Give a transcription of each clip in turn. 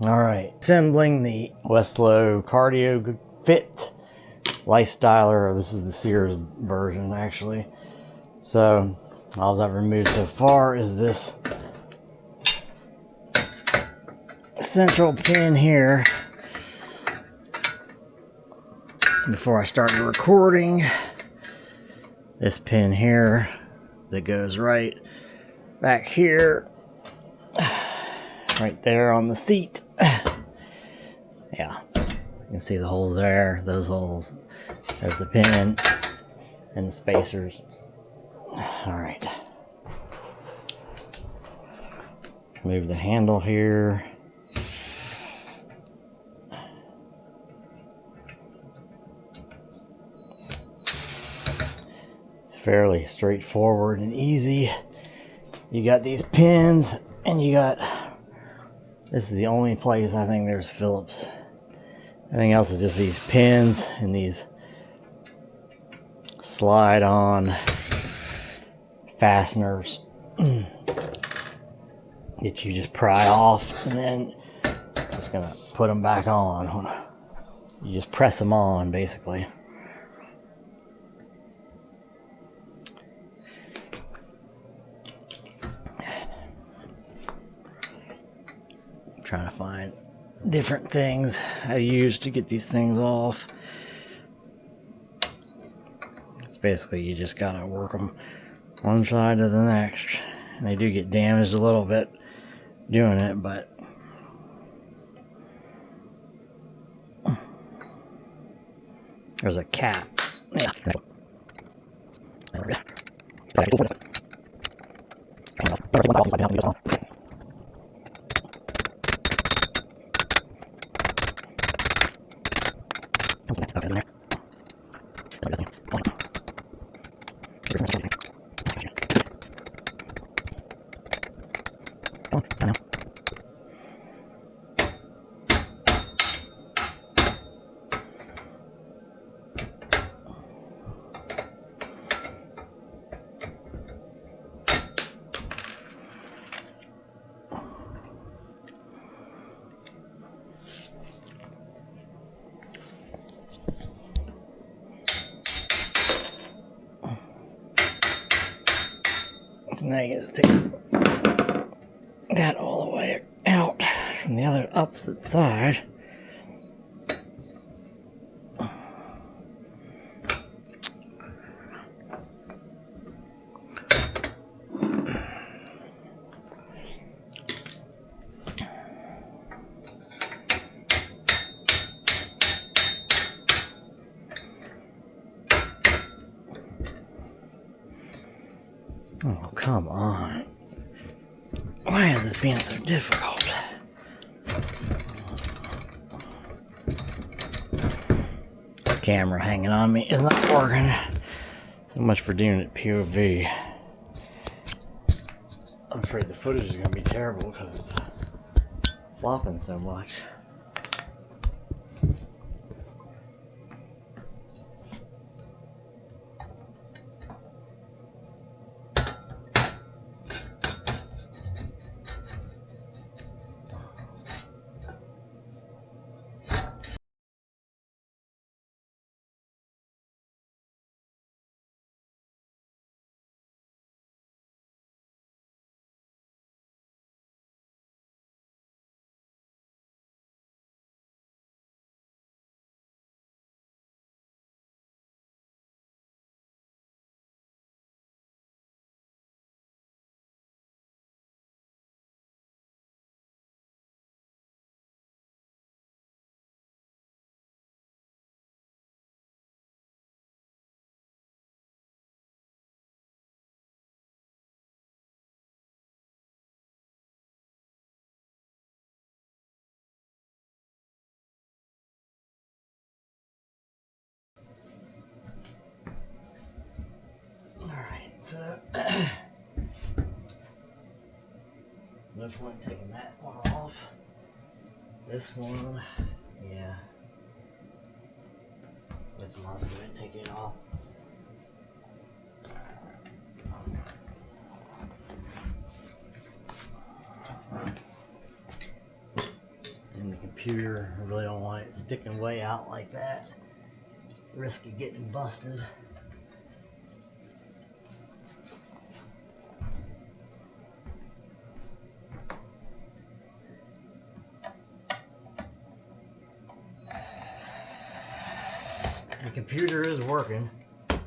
Alright, assembling the Weslo Cardio Fit Lifestyler. This is the Sears version actually. So all I've removed so far is this central pin here. Before I started recording, this pin here that goes right back here, right there on the seat. Yeah, you can see the holes there, those holes. There's the pin and the spacers. Alright. Move the handle here. It's fairly straightforward and easy. You got these pins, and you got, this is the only place I think there's Phillips. Everything else is just these pins and these slide on fasteners that you just pry off, and then just gonna put them back on. You just press them on basically. I'm trying to find different things I use to get these things off. It's basically you just gotta work them one side to the next, and they do get damaged a little bit doing it, but there's a cap. Yeah. Now you just take that all the way out from the other opposite side. Oh, come on. Why is this being so difficult? The camera hanging on me is not working. So much for doing it POV. I'm afraid the footage is going to be terrible because it's flopping so much. So, no point taking that one off. This one, yeah. This one's going to take it off. computer. I really don't want it sticking way out like that. Risk of getting busted. The computer is working. I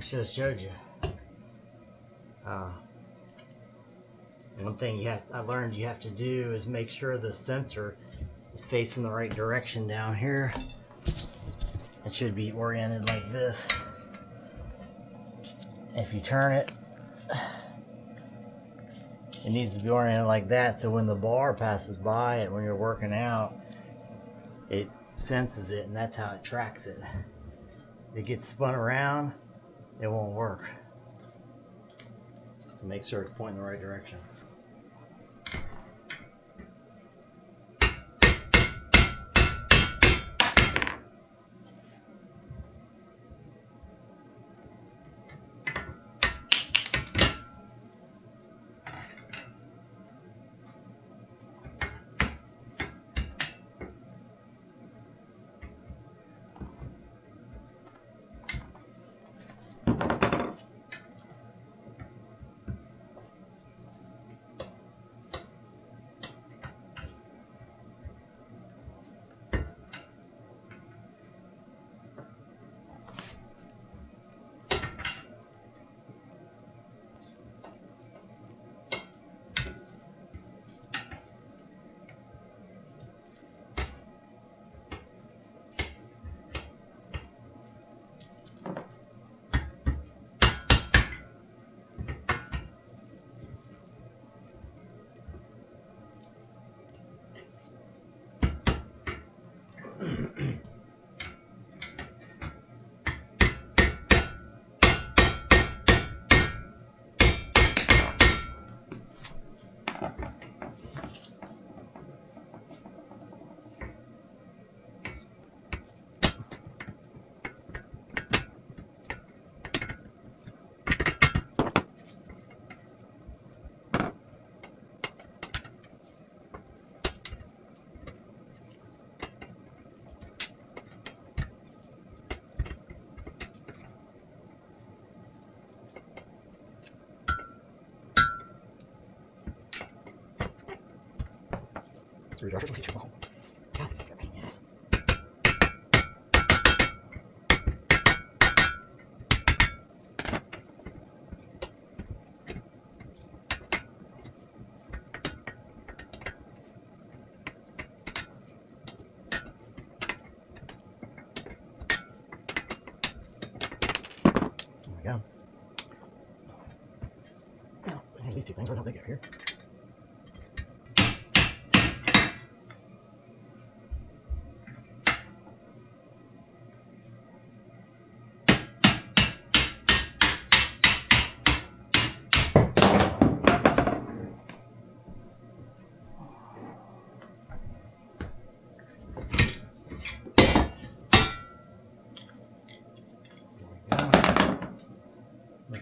should have showed you. One thing I learned you have to do is make sure the sensor is facing the right direction down here. It should be oriented like this. If you turn it, it needs to be oriented like that, so when the bar passes by it when you're working out, it senses it, and that's how it tracks it. If it gets spun around, it won't work. So make sure it's pointing the right direction. Screwdriver way too long. God, this is a pain in the ass. There we go. Now, here's these two things. Where the hell they go here?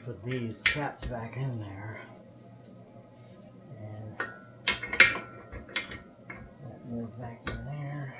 Put these caps back in there, and that move back in there.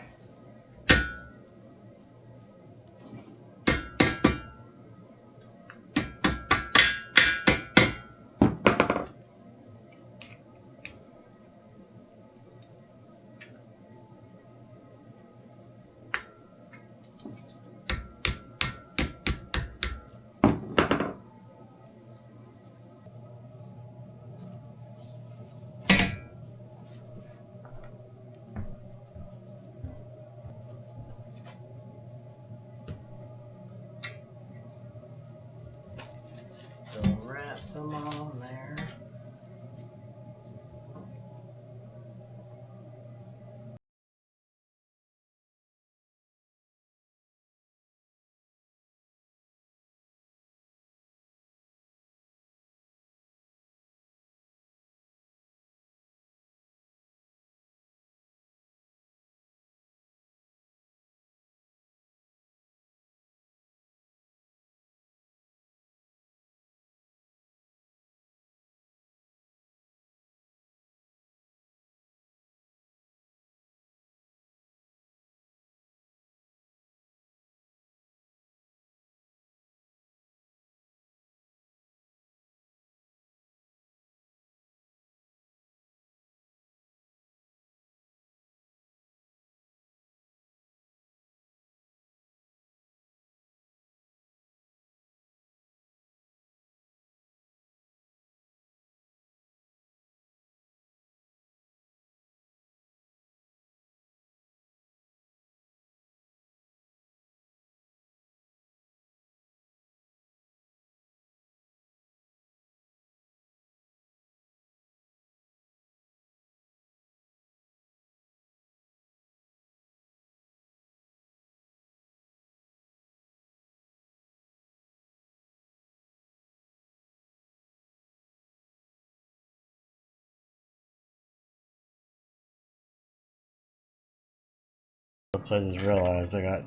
Oops, I just realized I got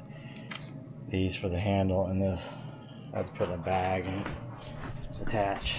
these for the handle, and this I have to put in a bag and attach.